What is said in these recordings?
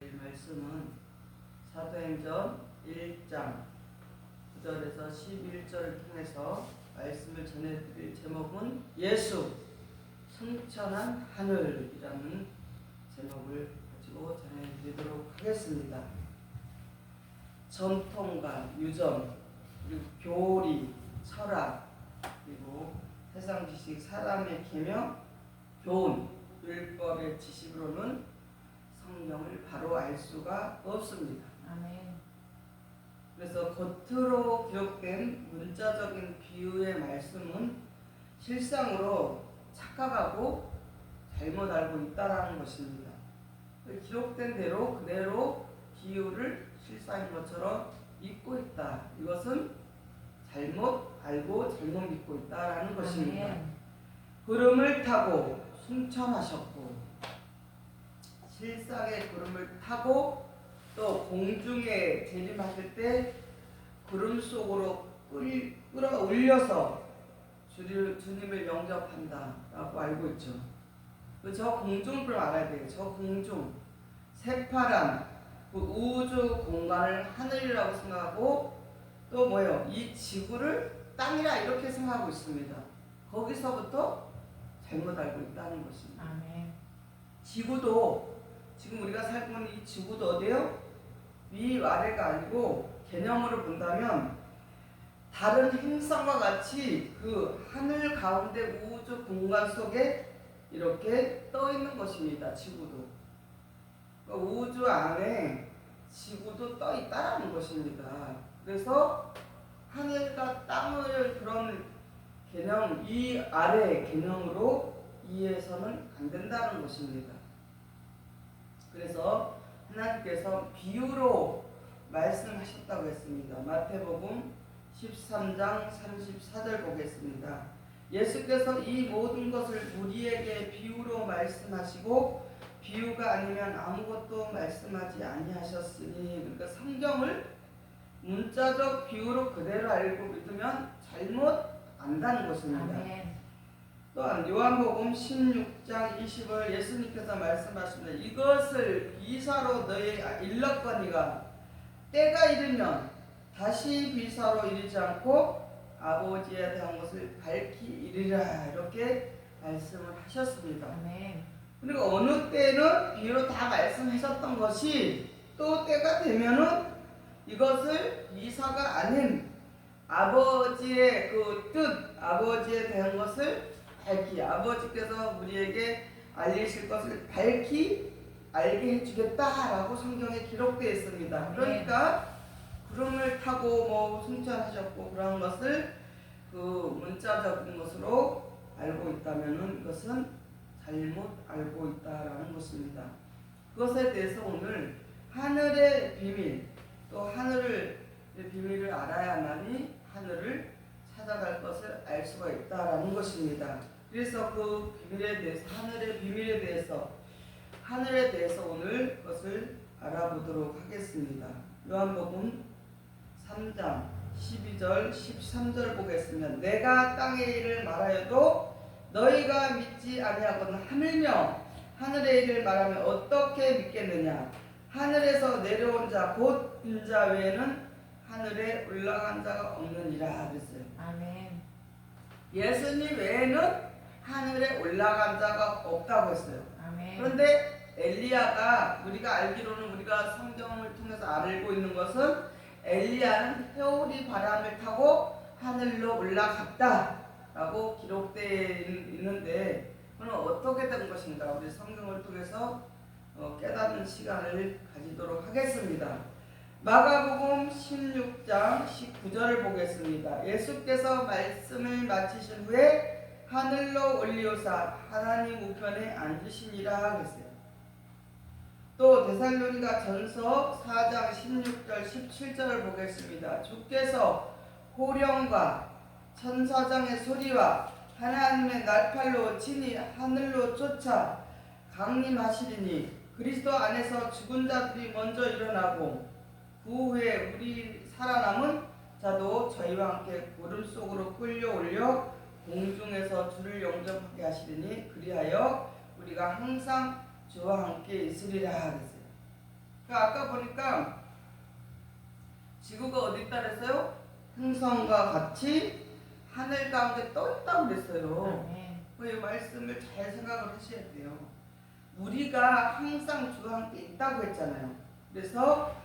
말씀은 사도행전 1장 9절에서 11절을 통해서 말씀을 전해드릴 제목은 예수 승천한 하늘이라는 제목을 가지고 전해드리도록 하겠습니다. 전통과 유전, 그리고 교리, 철학, 그리고 세상 지식, 사람의 계명, 교훈, 율법의 지식으로는 성경을 바로 알 수가 없습니다. 아멘. 그래서 겉으로 기록된 문자적인 비유의 말씀은 실상으로 착각하고 잘못 알고 있다라는 것입니다. 기록된 대로 그대로 비유를 실상인 것처럼 믿고 있다. 이것은 잘못 알고 잘못 믿고 있다라는 것입니다. 아멘. 구름을 타고 승천하셨고 실상의 구름을 타고 또 공중에 재림하실 때 구름 속으로 끌어올려서 주님을 영접한다라고 알고 있죠. 저 공중을 알아야 돼요. 저 공중, 새파란 그 우주 공간을 하늘이라고 생각하고 또 뭐예요? 이 지구를 땅이라 이렇게 생각하고 있습니다. 거기서부터 잘못 알고 있다는 것입니다. 아멘. 지구도 지금 우리가 살고 있는 이 지구도 어디요? 위아래가 아니고 개념으로 본다면 다른 행성과 같이 그 하늘 가운데 우주 공간 속에 이렇게 떠 있는 것입니다. 지구도. 그러니까 우주 안에 지구도 떠 있다라는 것입니다. 그래서 하늘과 땅을 그런 개념, 이 아래 개념으로 이해해서는 안 된다는 것입니다. 그래서 하나님께서 비유로 말씀하셨다고 했습니다. 마태복음 13장 34절 보겠습니다. 예수께서 이 모든 것을 우리에게 비유로 말씀하시고 비유가 아니면 아무것도 말씀하지 아니하셨으니, 그러니까 성경을 문자적 비유로 그대로 알고 믿으면 잘못 안다는 것입니다. 아멘. 또한 요한복음 16장 20절 예수님께서 말씀하십니다. 이것을 비사로 너희에게 일렀거니와 때가 이르면 다시 비사로 이르지 않고 아버지에 대한 것을 밝히 이르리라, 이렇게 말씀을 하셨습니다. 아멘. 그리고 어느 때는 비유로 다 말씀하셨던 것이 또 때가 되면은 이것을 비사가 아닌 아버지의 그 뜻, 아버지에 대한 것을 밝히, 아버지께서 우리에게 알리실 것을 밝히 알게 해주겠다라고 성경에 기록되어 있습니다. 그러니까 구름을 타고 뭐 승천하셨고 그런 것을 그 문자적인 것으로 알고 있다면은 이것은 잘못 알고 있다라는 것입니다. 그것에 대해서 오늘 하늘의 비밀, 또 하늘의 비밀을 알아야만이 하늘을 찾아갈 것을 알 수가 있다라는 것입니다. 그래서 그 비밀에 대해서, 하늘의 비밀에 대해서 오늘 그것을 알아보도록 하겠습니다. 요한복음 3장 12절 13절 보겠습니다. 내가 땅의 일을 말하여도 너희가 믿지 아니하거든 하물며 하늘의 일을 말하면 어떻게 믿겠느냐. 하늘에서 내려온 자 곧 인자 외에는 하늘에 올라간 자가 없느니라 그랬어요. 아멘. 예수님 외에는 하늘에 올라간 자가 없다고 했어요. 아멘. 그런데 엘리야가, 우리가 알기로는, 우리가 성경을 통해서 알고 있는 것은 엘리야는 회오리 바람을 타고 하늘로 올라갔다라고 기록되어 있는데, 그건 어떻게 된 것인가 우리 성경을 통해서 깨닫는 시간을 가지도록 하겠습니다. 마가복음 16장 19절을 보겠습니다. 예수께서 말씀을 마치신 후에 하늘로 올리오사 하나님 우편에 앉으시니라 했어요. 또 데살로니가 전서 4장 16절 17절을 보겠습니다. 주께서 호령과 천사장의 소리와 하나님의 날팔로 친히 하늘로 쫓아 강림하시리니 그리스도 안에서 죽은 자들이 먼저 일어나고 그 후에 우리 살아남은 자도 저희와 함께 구름 속으로 끌려올려 공중에서 주를 영접하게 하시리니 그리하여 우리가 항상 주와 함께 있으리라 그랬어요. 그러니까 아까 보니까 지구가 어디 있다 그랬어요? 행성과 같이 하늘 가운데 떠 있다고 그랬어요. 이 말씀을 잘 생각을 하셔야 돼요. 우리가 항상 주와 함께 있다고 했잖아요. 그래서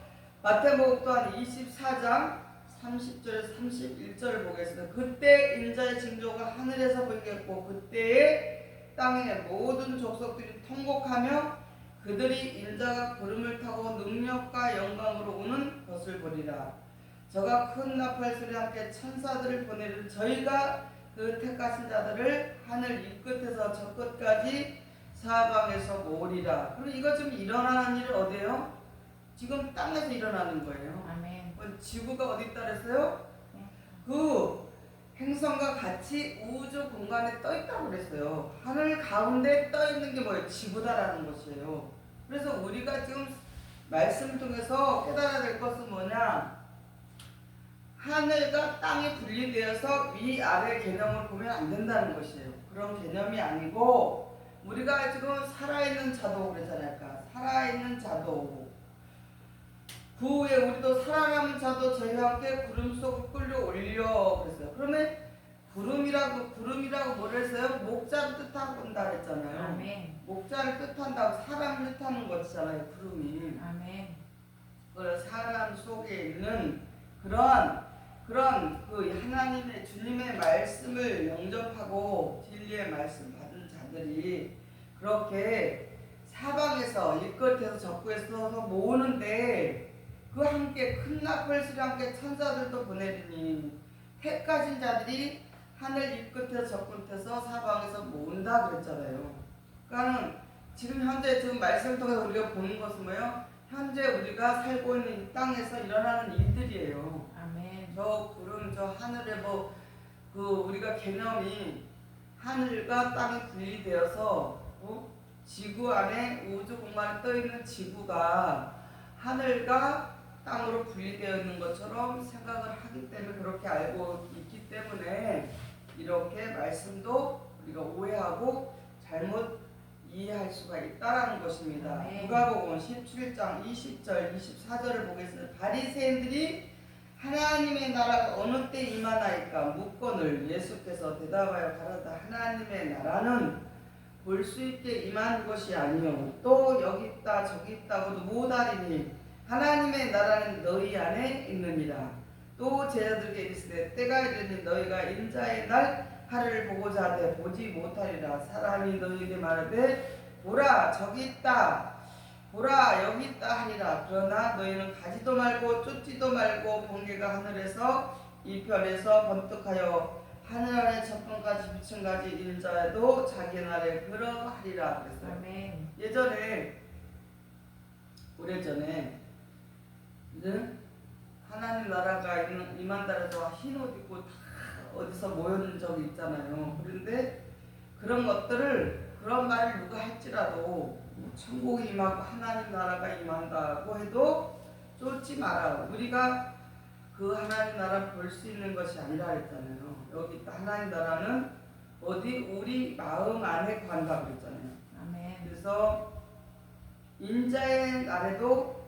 마태복음 또한 24장 30절 31절을 보겠습니다. 그때 인자의 징조가 하늘에서 보이겠고 그때에 땅의 모든 족속들이 통곡하며 그들이 인자가 구름을 타고 능력과 영광으로 오는 것을 보리라. 저가 큰 나팔 소리와 함께 천사들을 보내는 저희가 그 택하신 자들을 하늘 이 끝에서 저 끝까지 사방에서 모으리라. 그럼 이거 지금 일어나는 일은 어디예요? 지금 땅에서 일어나는 거예요. 아멘. 지구가 어디 있다 그랬어요? 그 행성과 같이 우주 공간에 떠 있다고 그랬어요. 하늘 가운데 떠 있는 게 뭐예요? 지구다라는 것이에요. 그래서 우리가 지금 말씀을 통해서 깨달아야 될 것은 뭐냐? 하늘과 땅이 분리되어서 위아래 개념을 보면 안 된다는 것이에요. 그런 개념이 아니고 우리가 지금 살아있는 자도 그러잖아요. 그러니까 살아있는 자도 그 후에 우리도 살아남은 자도 저희와 함께 구름 속을 끌려올려 그랬어요. 그러면 구름이라고 뭘 했어요? 목자를 뜻한다 그랬잖아요. 아멘. 목자를 뜻한다고 사람을 뜻하는 것이잖아요. 구름이. 아멘. 그 사람 속에 있는 그런 그 하나님의 주님의 말씀을 영접하고 진리의 말씀 받은 자들이 그렇게 사방에서 이 끝에서 저 끝에서 모으는데 그 함께 큰 나팔 소리와 함께 천사들도 보내리니 택하신 자들이 하늘 이 끝에서 저 끝에서 사방에서 모은다 그랬잖아요. 그러니까 지금 현재 지금 말씀을 통해서 우리가 보는 것은 뭐예요? 현재 우리가 살고 있는 이 땅에서 일어나는 일들이에요. 아멘. 저 구름 저 하늘에 그 우리가 개념이 하늘과 땅이 분리되어서 지구 안에 우주 공간에 떠 있는 지구가 하늘과 땅으로 분리되어 있는 것처럼 생각을 하기 때문에 그렇게 알고 있기 때문에 이렇게 말씀도 우리가 오해하고 잘못 이해할 수가 있다라는 것입니다. 네. 누가복음 17장 20절 24절을 보겠습니다. 바리새인들이 하나님의 나라가 어느 때 임하나이까 묻거늘 예수께서 대답하여 가라다 하나님의 나라는 볼 수 있게 임한 것이 아니요 또 여기 있다 저기 있다고도 못하리니 하나님의 나라는 너희 안에 있느니라. 또 제자들에게 이르시되 때가 이르니 너희가 인자의 날 하를 보고자 하되 보지 못하리라. 사람이 너희에게 말하되 보라 저기 있다 보라 여기 있다 하니라. 그러나 너희는 가지도 말고 쫓지도 말고 번개가 하늘에서 이편에서 번뜩하여 하늘 아래 천번까지 비층까지 인자도 자기 날에 그러하리라 그랬어요. 아멘. 예전에 오래전에 하나님 나라가 임한다 해서 흰 옷 입고 다 어디서 모였는 적이 있잖아요. 그런데 그런 것들을 그런 말을 누가 할지라도 천국이 임하고 하나님 나라가 임한다고 해도 쫓지 마라. 우리가 그 하나님 나라를 볼 수 있는 것이 아니라 했잖아요. 여기 있다. 하나님 나라는 어디 우리 마음 안에 관다고 했잖아요. 아멘. 그래서 인자의 날에도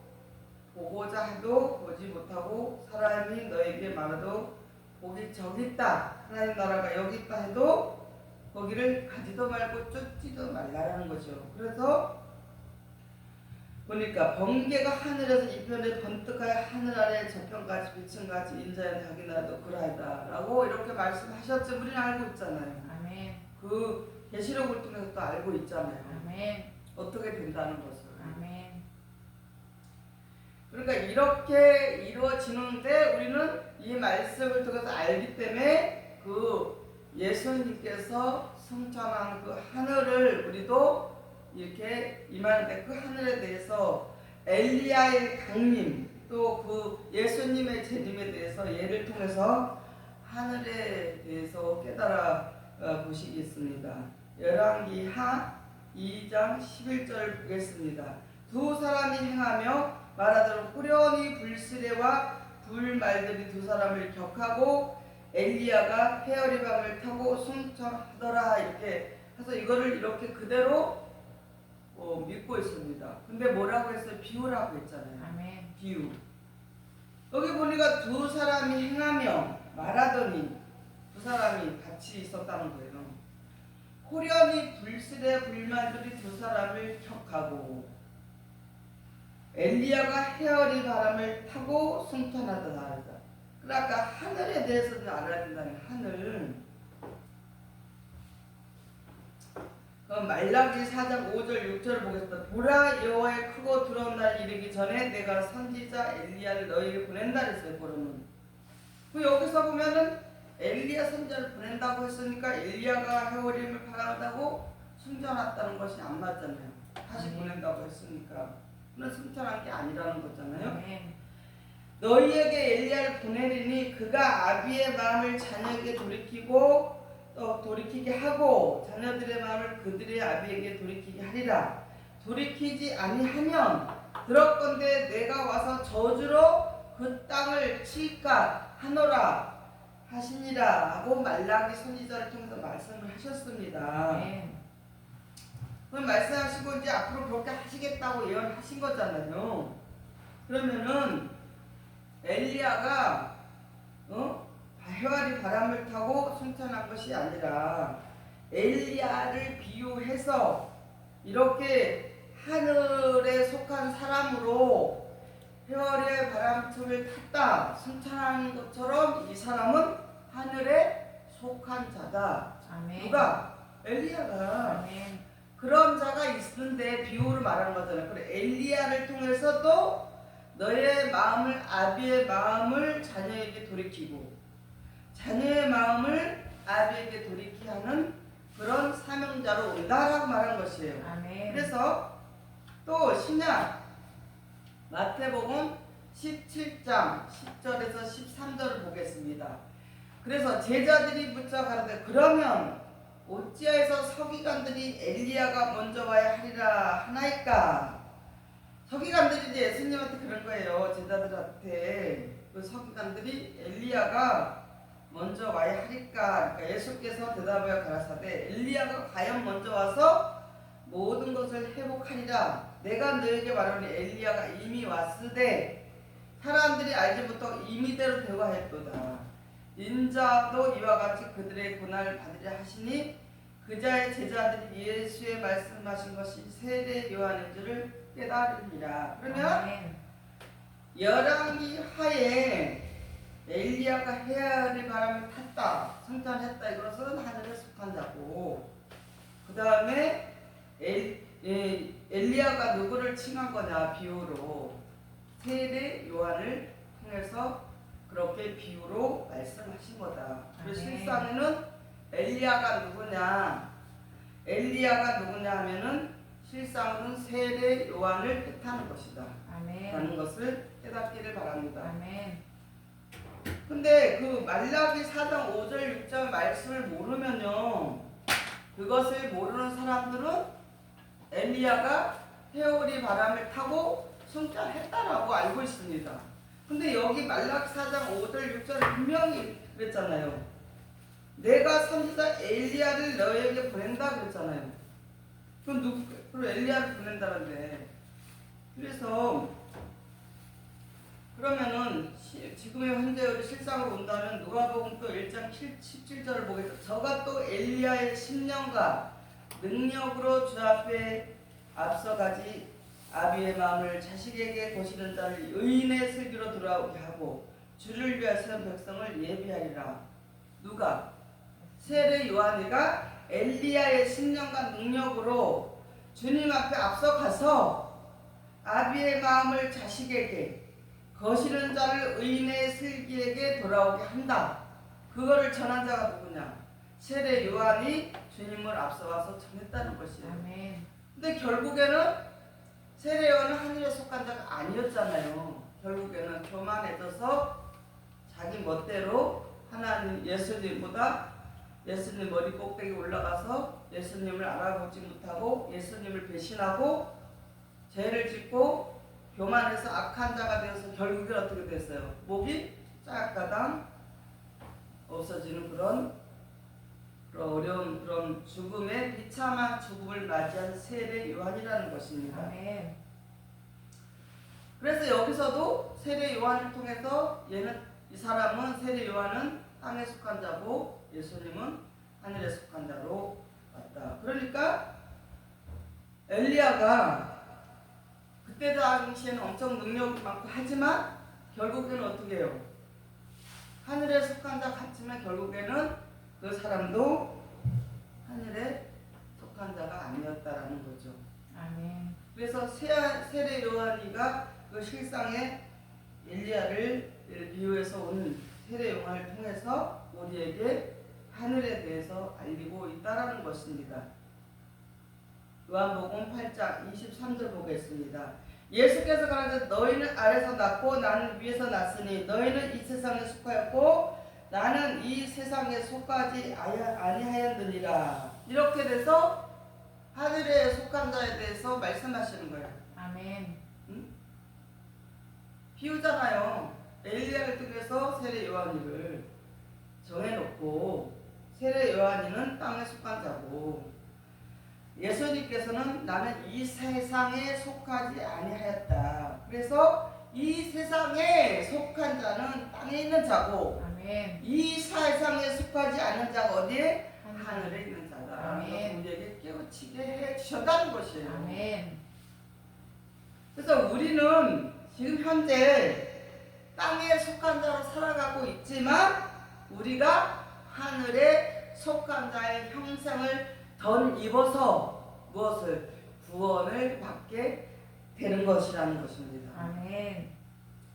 보고자 해도 보지 못하고 사람이 너에게 말해도 거기 저기 있다 하나님 나라가 여기 있다 해도 거기를 가지도 말고 쫓지도 말라라는 거죠. 그래서 보니까 번개가 하늘에서 이편에 번뜩하여 하늘 아래 저편까지 비층같이 인자의 자기 나라도 그러하다 라고 이렇게 말씀하셨지. 우리는 알고 있잖아요. 아멘. 그 계시록을 통해서 또 알고 있잖아요. 아멘. 어떻게 된다는 것을. 아멘. 그러니까 이렇게 이루어지는데 우리는 이 말씀을 통해서 알기 때문에 그 예수님께서 성찬한 그 하늘을 우리도 이렇게 임하는데 그 하늘에 대해서 엘리야의 강림 또 그 예수님의 재림에 대해서 예를 통해서 하늘에 대해서 깨달아 보시겠습니다. 열왕기하 2장 11절 보겠습니다. 두 사람이 행하며 말하도록 후련히 불시레와 불말들이 두 사람을 격하고 엘리야가 페어리밤을 타고 승천하더라. 이렇게 해서 이거를 이렇게 그대로 믿고 있습니다. 근데 뭐라고 했어요? 비유라고 했잖아요. 아멘. 비유. 여기 보니까 두 사람이 행하며 말하더니 두 사람이 같이 있었다는 거예요. 호련히 불실의 불만들이 두 사람을 격하고 엘리야가 헤어리 바람을 타고 승천하더라. 그러니까 하늘에 대해서는 알아야 된다는 하늘. 그럼 말라기 4장 5절 6절을 보겠습니다. 보라 여호와의 크고 두려운 날 이르기 전에 내가 선지자 엘리야를 너희에게 보낸다 그랬어요. 그러면 그 여기서 보면은 엘리야 선지자를 보낸다고 했으니까 엘리야가 헤어림을 바란다고 승천했다는 것이 안 맞잖아요. 다시 보낸다고 했으니까 그는 승천한 게 아니라는 거잖아요. 너희에게 엘리야를 보내리니 그가 아비의 마음을 자녀에게 돌이키고 또 돌이키게 하고 자녀들의 마음을 그들의 아비에게 돌이키게 하리라. 돌이키지 아니하면 들었건대 내가 와서 저주로 그 땅을 칠까 하노라 하시니라 하고 말라기 선지자를 통해서 말씀을 하셨습니다. 그럼 말씀하시고 이제 앞으로 그렇게 하시겠다고 예언하신 거잖아요. 그러면은 엘리야가 헤아리 바람을 타고 승천한 것이 아니라 엘리야를 비유해서 이렇게 하늘에 속한 사람으로 헤아리의 바람틈을 탔다 승천한 것처럼 이 사람은 하늘에 속한 자다. 아멘. 누가? 엘리야가. 아멘. 그런 자가 있는데 비유를 말하는 거잖아요. 그래 엘리야를 통해서도 너의 마음을 아비의 마음을 자녀에게 돌이키고 자녀의 마음을 아비에게 돌이키게 하는 그런 사명자로 온다라고 말한 것이에요. 아멘. 그래서 또 신약 마태복음 17장 10절에서 13절을 보겠습니다. 그래서 제자들이 묻자 가로되 그러면 어찌하여서 서기관들이 엘리야가 먼저 와야 하리라 하나이까? 서기관들이 이제 예수님한테 그런 거예요. 제자들한테 그 서기관들이 엘리야가 먼저 와야 하리까? 그러니까 예수께서 대답하여 가라사대 엘리야가 과연 먼저 와서 모든 것을 회복하리라. 내가 너에게 말하노니 엘리야가 이미 왔으되 사람들이 알지 못하고 임의대로 대화했도다. 인자도 이와 같이 그들의 고난을 받으려 하시니 그자의 제자들이 예수의 말씀하신 것이 세례 요한인 줄을 깨달으니라. 그러면 열왕기 하에 엘리야가 헤아리 바람을 탔다 승천했다 이것은 하늘에 속한 자고 그 다음에 엘리야가 누구를 칭한 거냐 비유로 세례 요한을 통해서 그렇게 비유로 말씀하신 거다. 그래서 실상에는 엘리야가 누구냐 하면은 실상은 세례 요한을 뜻하는 것이다. 라는 것을 깨닫기를 바랍니다. 아멘. 근데 그 말라기 4장 5절 6절 말씀을 모르면요 그것을 모르는 사람들은 엘리야가 헤오리 바람을 타고 승천했다라고 알고 있습니다. 근데 여기 말라기 4장 5절 6절에 분명히 그랬잖아요. 내가 선지자 엘리야를 너에게 보낸다 그랬잖아요. 그럼 엘리야를 보낸다는데 그래서 그러면은 지금의 현재의 실상으로 온다면 누가복음 또 1장 17절을 보겠습니다. 저가 또 엘리야의 10년간 능력으로 주 앞에 앞서가지 아비의 마음을 자식에게 거시는 자를 의인의 슬기로 돌아오게 하고 주를 위하여 세운 백성을 예비하리라. 누가? 세례 요한이가 엘리야의 10년간 능력으로 주님 앞에 앞서가서 아비의 마음을 자식에게 거시는 자를 의인의 슬기에게 돌아오게 한다. 그거를 전한 자가 누구냐? 세례 요한이 주님을 앞서가서 전했다는 것이에요. 아멘. 근데 결국에는 세례 요한은 하늘에 속한 자가 아니었잖아요. 결국에는 교만해져서 자기 멋대로 하나님 예수님보다 예수님 머리 꼭대기 올라가서 예수님을 알아보지 못하고 예수님을 배신하고 죄를 짓고 교만해서 악한 자가 되어서 결국에 어떻게 됐어요? 목이 짝가당 없어지는 그런 그런 어려운 그런 죽음의 비참한 죽음을 맞이한 세례 요한이라는 것입니다. 아멘. 그래서 여기서도 세례 요한을 통해서 이 사람은 세례 요한은 땅에 속한 자고 예수님은 하늘에 속한 자로 왔다. 그러니까 엘리야가 그때 당시에는 엄청 능력이 많고 하지만 결국에는 어떻게 해요? 하늘에 속한 자 같지만 결국에는 그 사람도 하늘에 속한 자가 아니었다라는 거죠. 아멘. 그래서 세례 요한이가 그 실상의 엘리야를 비유해서 온 세례 요한을 통해서 우리에게 하늘에 대해서 알리고 있다라는 것입니다. 요한복음 8장 23절 보겠습니다. 예수께서 가라사대 너희는 아래서 났고 나는 위에서 났으니 너희는 이 세상에 속하였고 나는 이 세상에 속하지 아니하였느니라. 이렇게 돼서 하늘에 속한 자에 대해서 말씀하시는 거예요. 아멘. 응? 비유잖아요. 엘리야를 통해서 세례 요한이를 정해놓고 세례 요한이는 땅에 속한 자고 예수님께서는 나는 이 세상에 속하지 아니하였다. 그래서 이 세상에 속한 자는 땅에 있는 자고 아멘. 이 세상에 속하지 않은 자가 어디에? 하늘에 있는 자다. 아멘. 우리에게 깨우치게 해주셨다는 것이에요. 아멘. 그래서 우리는 지금 현재 땅에 속한 자로 살아가고 있지만 우리가 하늘에 속한 자의 형상을 덧입어서 무엇을? 구원을 받게 되는 것이라는 것입니다. 아멘.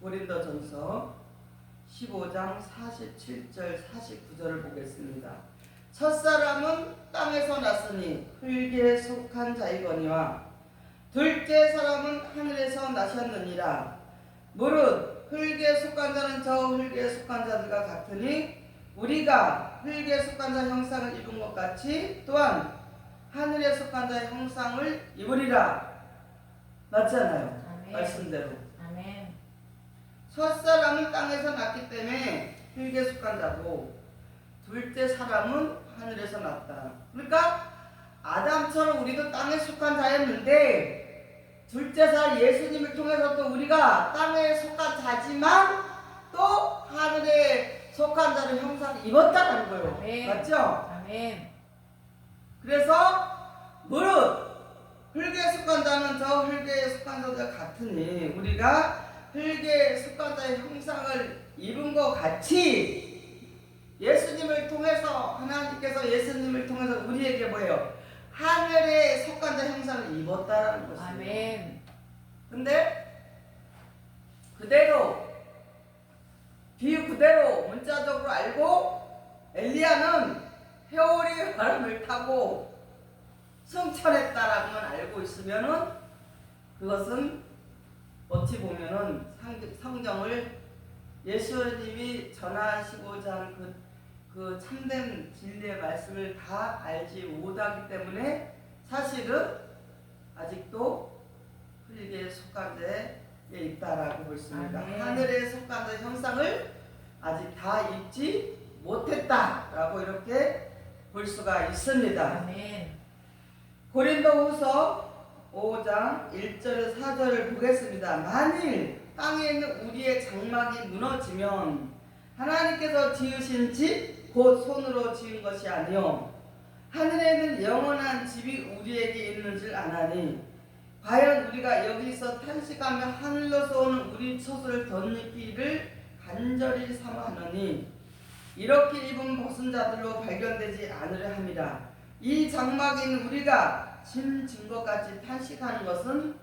고린도전서 15장 47절 49절을 보겠습니다. 첫사람은 땅에서 났으니 흙에 속한 자이거니와 둘째 사람은 하늘에서 나셨느니라. 무릇 흙에 속한 자는 저 흙에 속한 자들과 같으니 우리가 흙에 속한 자 형상을 입은 것 같이 또한 하늘에 속한 자의 형상을 입으리라. 맞잖아요. 아멘. 말씀대로. 아멘. 첫사람은 땅에서 났기 때문에 흙에 속한 자고 둘째 사람은 하늘에서 났다. 그러니까 아담처럼 우리도 땅에 속한 자였는데 둘째 사람 예수님을 통해서 또 우리가 땅에 속한 자지만 또 하늘에 속한 자를 형상을 입었다는 거예요. 아멘. 맞죠? 아멘. 그래서 무릇 흙에 속한 자는 저 흙에 속한 자들과 같으니 우리가 흙에 속한 자의 형상을 입은 것 같이 예수님을 통해서 하나님께서 예수님을 통해서 우리에게 뭐예요? 하늘에 속한 자 형상을 입었다라는 것이에요. 아멘. 근데 그대로 비유 그대로 문자적으로 알고 엘리야는 회오리 바람을 타고 승천했다라고만 알고 있으면은 그것은 어찌 보면은 성경을 예수님이 전하시고자 한 그 참된 진리의 말씀을 다 알지 못하기 때문에 사실은 아직도 흙에 속한 자에 있다라고 볼 수 있습니다. 아멘. 하늘에 속한 자 형상을 아직 다 입지 못했다라고 이렇게 볼 수가 있습니다. 아멘. 고린도후서 5장 1절 4절을 보겠습니다. 만일 땅에 있는 우리의 장막이 무너지면 하나님께서 지으신 집 곧 손으로 지은 것이 아니요 하늘에는 영원한 집이 우리에게 있는 줄 아나니 과연 우리가 여기서 탄식하며 하늘로서 오는 우리 처소를 덧입기를 간절히 사모하노니 이렇게 입은 벗은 자들로 발견되지 않으려 함이라. 이 장막에 있는 우리가 짐진 것 같이 탄식하는 것은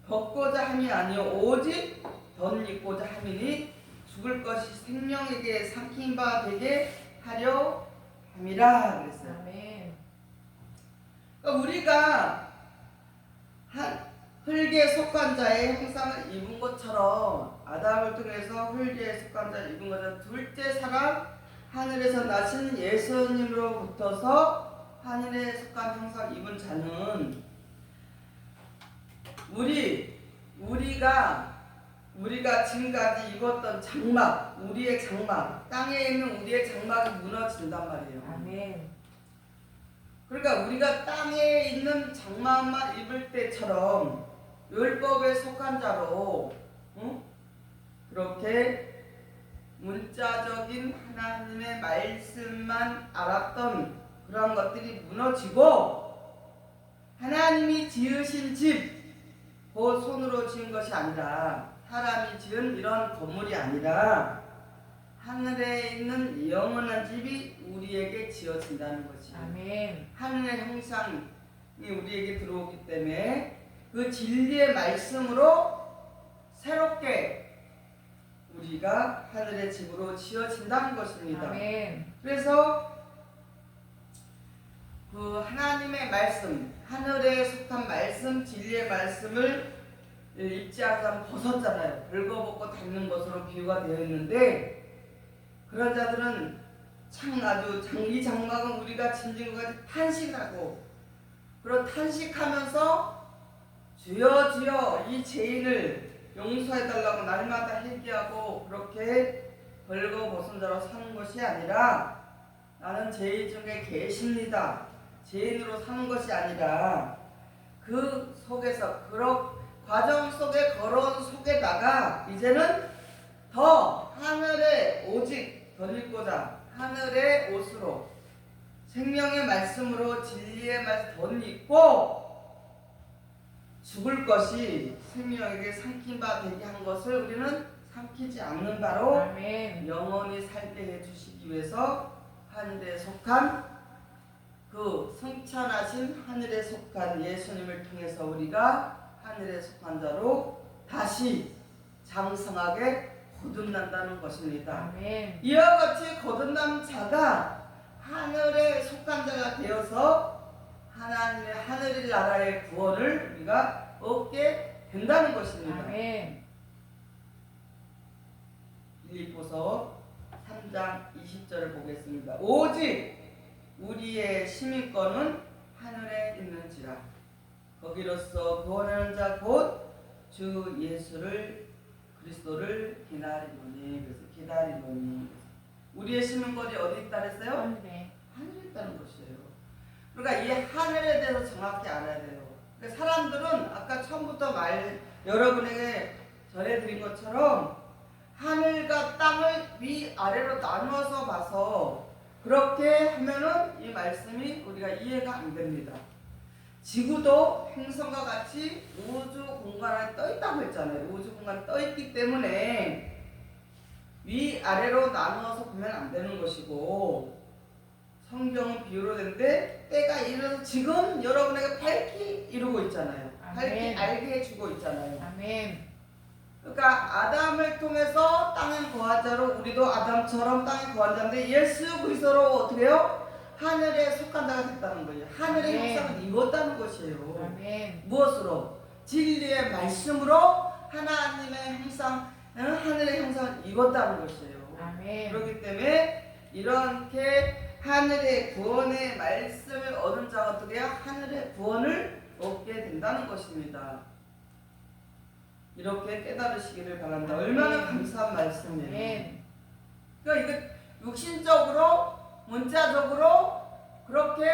벗고자 함이 아니요 오직 덧입고자 함이니 죽을 것이 생명에게 삼킨 바 되게 하려 함이라 그랬어요. 아멘. 그러니까 우리가 흙에 속한 자의 형상을 입은 것처럼 아담을 통해서 흙에 속한 자를 입은 것처럼 둘째 사람 하늘에서 나신 예수님으로부터서 하늘에 속한 형상을 입은 자는 우리가 지금까지 입었던 장막, 우리의 장막, 땅에 있는 우리의 장막이 무너진단 말이에요. 아멘. 그러니까 우리가 땅에 있는 장마만 입을 때처럼 율법에 속한 자로 그렇게 문자적인 하나님의 말씀만 알았던 그런 것들이 무너지고 하나님이 지으신 집, 그 손으로 지은 것이 아니라 사람이 지은 이런 건물이 아니라 하늘에 있는 영원한 집이 우리에게 지어진다는 것이. 아멘. 하늘의 형상이 우리에게 들어오기 때문에 그 진리의 말씀으로 새롭게 우리가 하늘의 집으로 지어진다는 것입니다. 아멘. 그래서 그 하나님의 말씀, 하늘에 속한 말씀, 진리의 말씀을 입지 않고 벗었잖아요. 벌거벗고 닮는 것으로 비유가 되어 있는데 그런 자들은 참 아주 이 장막은 우리가 짐진 것 같이 탄식하고 그런 탄식하면서 주여 주여 이 죄인을 용서해달라고 날마다 회개하고 그렇게 벌거벗은 자로 사는 것이 아니라 나는 죄인 중에 계십니다. 죄인으로 사는 것이 아니라 그 속에서 그런 과정 속에 걸어온 속에다가 이제는 더 하늘의 오직 덧입고자 하늘의 옷으로 생명의 말씀으로 진리의 말씀 덧입고 죽을 것이 생명에게 삼킨 바 되게 한 것을 우리는 삼키지 않는 바로 아멘. 영원히 살게 해주시기 위해서 하늘에 속한 그 승천하신 하늘에 속한 예수님을 통해서 우리가 하늘에 속한 자로 다시 장성하게 거듭난다는 것입니다. 아멘. 이와 같이 거듭난 자가 하늘에 속한 자가 되어서 하나님의 하늘 나라의 구원을 우리가 얻게 된다는 것입니다. 아멘. 빌립보서 3장 20절을 보겠습니다. 오직 우리의 시민권은 하늘에 있는지라 거기로서 구원하는 자 곧 주 예수를 그리스도를 기다리노니. 그래서 기다리노니 우리의 시민권이 어디 있다 그랬어요? 하늘에. 하늘에 있다는 것이에요. 그러니까 이 하늘에 대해서 정확히 알아야 돼요. 그러니까 사람들은 아까 처음부터 여러분에게 전해드린 것처럼 하늘과 땅을 위아래로 나누어서 봐서 그렇게 하면은 이 말씀이 우리가 이해가 안 됩니다. 지구도 행성과 같이 우주 공간에 떠 있다고 했잖아요. 우주 공간에 떠 있기 때문에 위아래로 나누어서 보면 안 되는 것이고 성경은 비유로 된데 때가 이르러서 지금 여러분에게 밝히 이루고 있잖아요. 밝히 아멘. 알게 해주고 있잖아요. 아멘. 그러니까 아담을 통해서 땅에 거한 자로 우리도 아담처럼 땅에 거한 자인데 예수 그리스도로 어떻게 해요? 하늘에 속한 자가 됐다는 거예요. 하늘의 아멘. 형상을 입었다는 것이에요. 아멘. 무엇으로? 진리의 말씀으로 하나님의 형상, 하늘의 형상을 입었다는 것이에요. 아멘. 그렇기 때문에 이렇게 하늘의 구원의 말씀을 얻은 자가 어떻게 해요? 하늘의 구원을 얻게 된다는 것입니다. 이렇게 깨달으시기를 바랍니다. 얼마나 감사한 말씀이에요. 아멘. 그러니까 이게 육신적으로 문자적으로 그렇게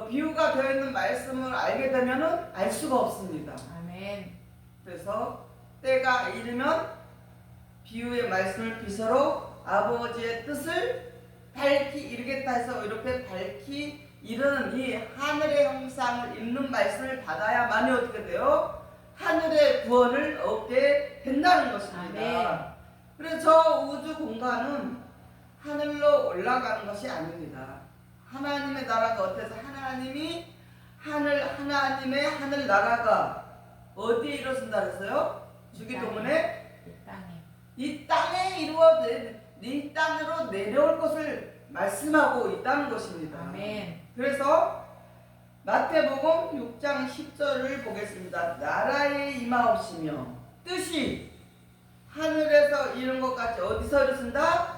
비유가 되어 있는 말씀을 알게 되면은 알 수가 없습니다. 아멘. 그래서 때가 이르면 비유의 말씀을 비서로 아버지의 뜻을 밝히 이루겠다 해서 이렇게 밝히 이르는 이 하늘의 형상을 입는 말씀을 받아야만이 어떻게 돼요? 하늘의 구원을 얻게 된다는 것입니다. 아멘. 그래서 저 우주 공간은 하늘로 올라가는 것이 아닙니다. 하나님의 나라가 어때서 하나님의 하늘 나라가 어디에 이루어진다 그랬어요? 주기도문에 이 땅에. 이 땅에 이루어진 이 땅으로 내려올 것을 말씀하고 있다는 것입니다. 아멘. 그래서 마태복음 6장 10절을 보겠습니다. 나라에 임하옵시며 뜻이 하늘에서 이룬 것 같이 어디서 이루어진다?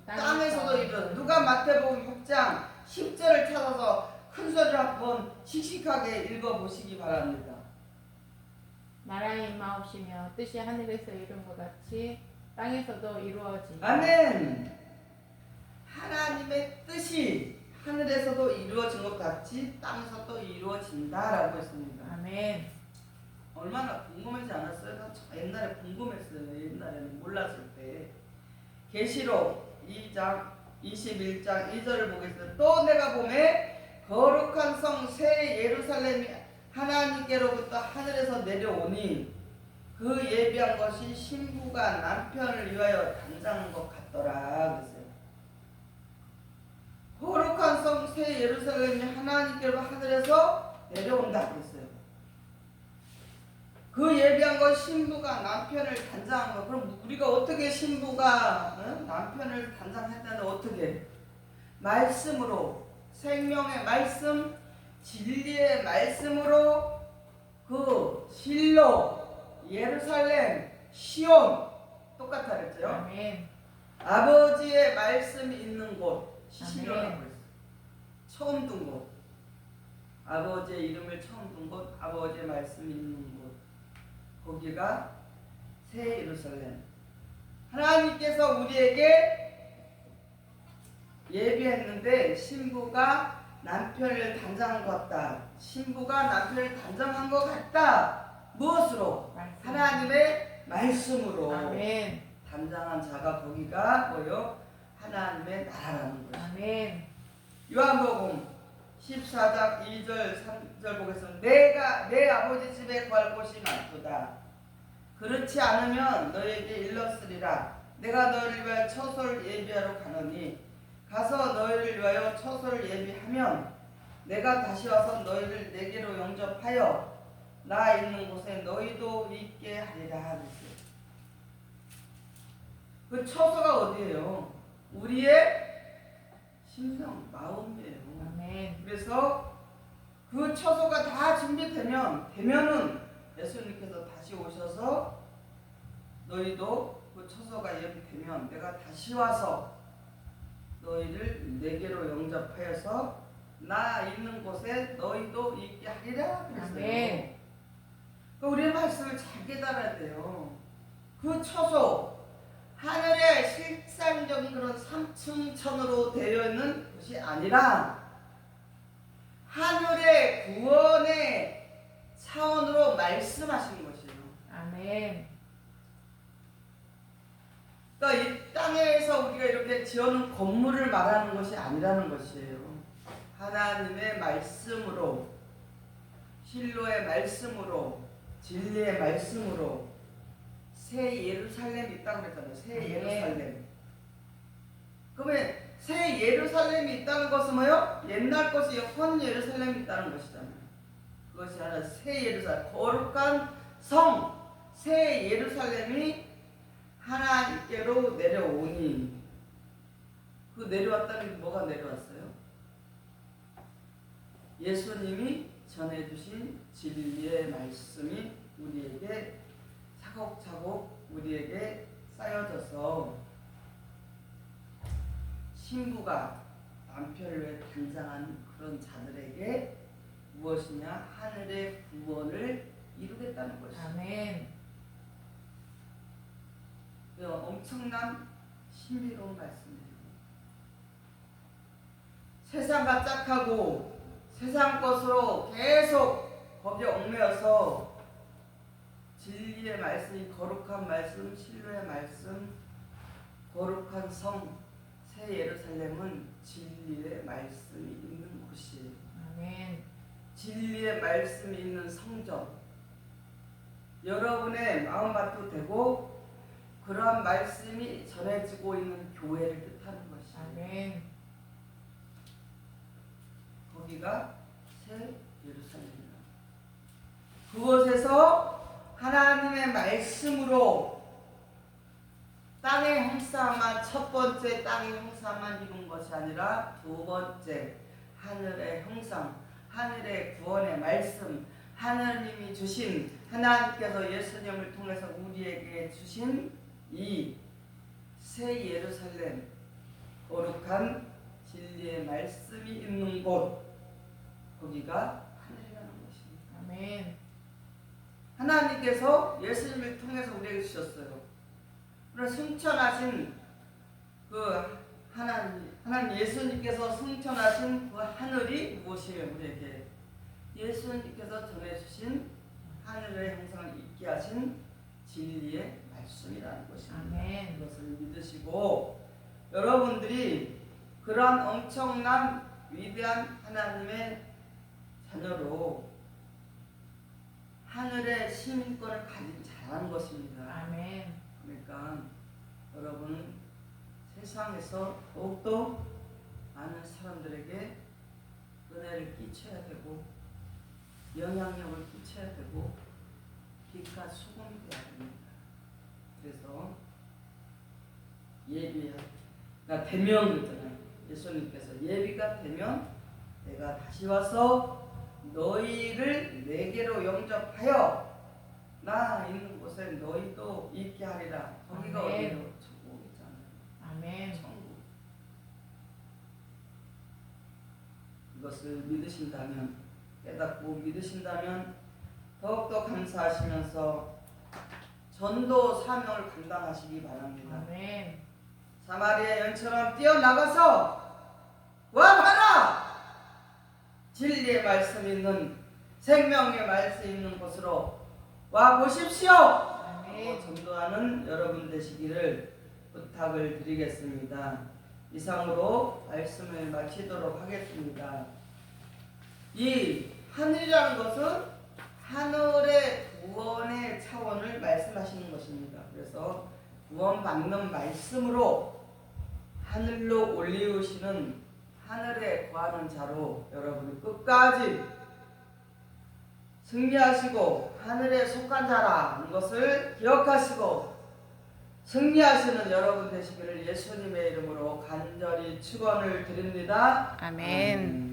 땅에서도 이루어진다. 누가 마태복음 6장 10절을 찾아서 큰 소리로 한번 씩씩하게 읽어보시기 바랍니다. 나라에 임하옵시며 뜻이 하늘에서 이룬 것 같이 땅에서도 이루어지리라. 아멘. 하나님의 뜻이 하늘에서도 이루어진 것 같이 땅에서도 이루어진다라고 했습니다. 아멘. 얼마나 궁금하지 않았어요? 저 옛날에 궁금했어요. 옛날에는 몰랐을 때. 계시록 2장 21장 2절을 보겠습니다. 또 내가 보매 거룩한 성 새 예루살렘이 하나님께로부터 하늘에서 내려오니 그 예비한 것이 신부가 남편을 위하여 단장한 것 같더라 그랬어요. 거룩한 성 새 예루살렘이 하나님께로 하늘에서 내려온다 그랬어요. 그 예비한 것 신부가 남편을 단장한 것. 그럼 우리가 어떻게 신부가 남편을 단장했다는 어떻게? 말씀으로, 생명의 말씀, 진리의 말씀으로 그 실로, 예루살렘, 시온 똑같아 그랬죠? 아멘. 아버지의 말씀이 있는 곳, 시실로라고 아멘. 했어요. 처음 둔 곳. 아버지의 이름을 처음 둔 곳, 아버지의 말씀이 있는 곳. 거기가 새 예루살렘. 하나님께서 우리에게 예비했는데 신부가 남편을 단장한 것 같다. 신부가 남편을 단장한 것 같다. 무엇으로? 말씀. 하나님의 말씀으로. 아멘. 단장한 자가 거기가 뭐요? 하나님의 나라라는 것이죠. 아멘. 요한복음 14장 2절 3절 보겠습니다. 내가 내 아버지 집에 구할 곳이 많도다. 그렇지 않으면 너에게 일렀으리라. 내가 너희를 위하여 처소를 예비하러 가노니 가서 너희를 위하여 처소를 예비하면 내가 다시 와서 너희를 내게로 영접하여 나 있는 곳에 너희도 있게 하리라. 그 처소가 어디예요? 우리의 심령, 마음이에요. 아멘. 그래서 그 처소가 다 준비되면은 예수님께서 다시 오셔서 너희도 그 처소가 예비되면 내가 다시 와서 너희를 내게로 영접하여서 나 있는 곳에 너희도 있게 하리라 그랬어요. 아멘. 우리의 말씀을 잘 깨달아야 돼요. 그 처소 하늘의 실상적인 그런 3층 천으로 되어 있는 것이 아니라 하늘의 구원의 차원으로 말씀하시는 것이에요. 아멘. 그러니까 이 땅에서 우리가 이렇게 지어놓은 건물을 말하는 것이 아니라는 것이에요. 하나님의 말씀으로, 실로의 말씀으로, 진리의 말씀으로 새 예루살렘이 있다고 그랬잖아요. 새 예루살렘. 그러면 새 예루살렘이 있다는 것은 뭐요? 옛날 것이 현 예루살렘이 있다는 것이잖아요. 그것이 아니라 새 예루살렘, 거룩한 성, 새 예루살렘이 하나님께로 내려오니 그 내려왔다는 게 뭐가 내려왔어요? 예수님이 전해주신 진리의 말씀이 우리에게 차곡차곡 우리에게 쌓여져서 신부가 남편을 위해 단장한 그런 자들에게 무엇이냐? 하늘의 구원을 이루겠다는 것이죠. 아멘. 엄청난 신비로운 말씀이에요. 세상과 짝하고 세상 것으로 계속 거기에 얽매여서 진리의 말씀이 거룩한 말씀, 신뢰의 말씀, 거룩한 성, 새 예루살렘은 진리의 말씀이 있는 곳이에요. 아멘. 진리의 말씀이 있는 성전. 여러분의 마음밭도 되고 그러한 말씀이 전해지고 있는 교회를 뜻하는 것이에요. 아멘. 거기가 새 예루살렘입니다. 그곳에서 하나님의 말씀으로 땅의 형상만 첫 번째 땅의 형상만 이룬 것이 아니라 두 번째 하늘의 형상, 하늘의 구원의 말씀, 하나님이 주신 하나님께서 예수님을 통해서 우리에게 주신 이 새 예루살렘, 거룩한 진리의 말씀이 있는 곳, 거기가 하늘이라는 것입니다. 아멘. 하나님께서 예수님을 통해서 우리에게 주셨어요. 그런 승천하신 그 하나님 예수님께서 승천하신 그 하늘이 무엇이에요? 우리에게 예수님께서 전해주신 하늘의 형상을 있게 하신 진리의 말씀이라는 것입니다. 아멘. 이것을 믿으시고 여러분들이 그러한 엄청난 위대한 하나님의 자녀로 하늘의 시민권을 가진 자라는 것입니다. 아멘. 그러니까 여러분은 세상에서 더욱더 많은 사람들에게 은혜를 끼쳐야 되고 영향력을 끼쳐야 되고 빛과 소금이 되어야 됩니다. 그래서 예비가 되면 그랬잖아요. 예수님께서 예비가 되면 내가 다시 와서 너희를 내게로 영접하여 나 있는 곳에 너희도 있게 하리라. 거기가 아멘. 어디로? 천국이잖아요. 아멘. 천국. 이것을 믿으신다면 깨닫고 믿으신다면 더욱더 감사하시면서 전도 사명을 감당하시기 바랍니다. 아멘. 사마리아 연처럼 뛰어나가서 와 봐라! 진리의 말씀 있는 생명의 말씀 있는 곳으로 와 보십시오! 아멘. 전도하는 여러분 되시기를 부탁을 드리겠습니다. 이상으로 말씀을 마치도록 하겠습니다. 이 하늘이라는 것은 하늘의 구원의 차원을 말씀하시는 것입니다. 그래서 구원받는 말씀으로 하늘로 올리우시는 하늘에 거하는 자로 여러분이 끝까지 승리하시고 하늘에 속한 자라는 것을 기억하시고 승리하시는 여러분 되시기를 예수님의 이름으로 간절히 축원을 드립니다. 아멘.